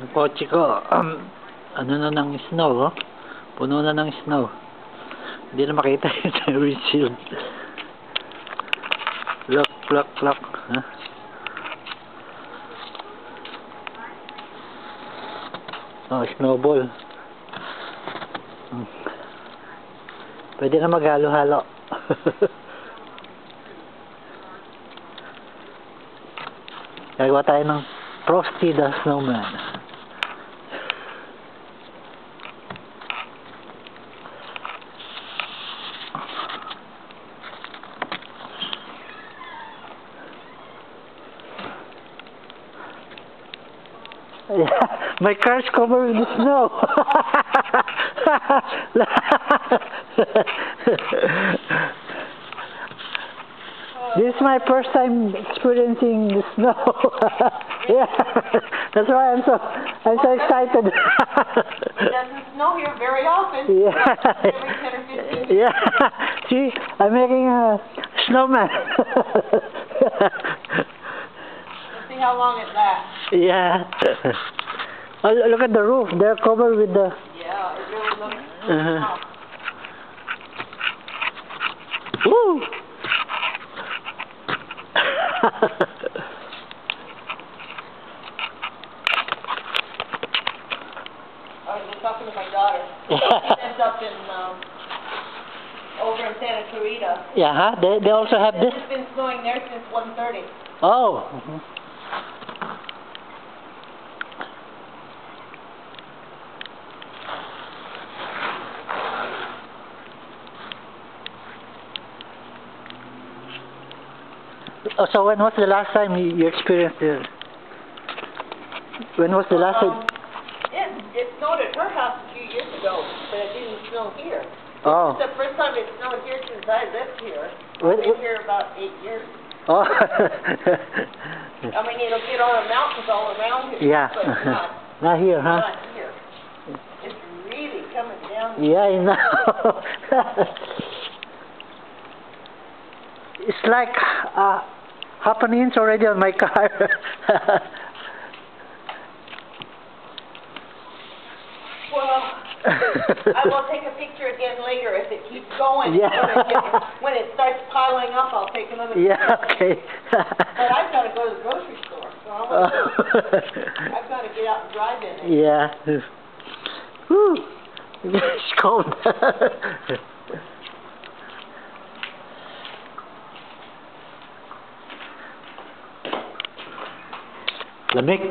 Yung kotse ko, ano na ng snow, oh? Puno na ng snow. Hindi na makita yung windshield. Look, look, look. Huh? Oh, snowball. Pwede na maghalo-halo. Gagawa tayo ng Frosty the Snowman. Yeah, my car's covered in snow. This is my first time experiencing the snow. Yeah, that's why I'm so excited. It doesn't snow here very often. Yeah. Every 10 or 15 years. Yeah. See, I'm making a snowman. Let's see how long it lasts. Yeah. Oh, look at the roof. They're covered with the... Yeah, it really looks Uh-huh. Woo! I was just talking to my daughter. She lives up in, over in Santa Clarita. Yeah, huh? They also have this? It's been snowing there since 1:30. Oh. Oh, so when was the last time you experienced it? When was the last time? It snowed at her house a few years ago, but it didn't snow here. Oh. It's the first time it snowed here since I lived here. What- I've been here about 8 years. Oh. I mean, it'll get on the mountains all around here, Yeah. but Not here, huh? not here. It's really coming down. Yeah, I know. It's like half an inch already on my car. Well, I will take a picture again later if it keeps going. Yeah. When it starts piling up, I'll take another picture. Yeah, okay. But I've got to go to the grocery store, so I've got to get out and drive in it. Yeah. Whew. It's cold. Lamig.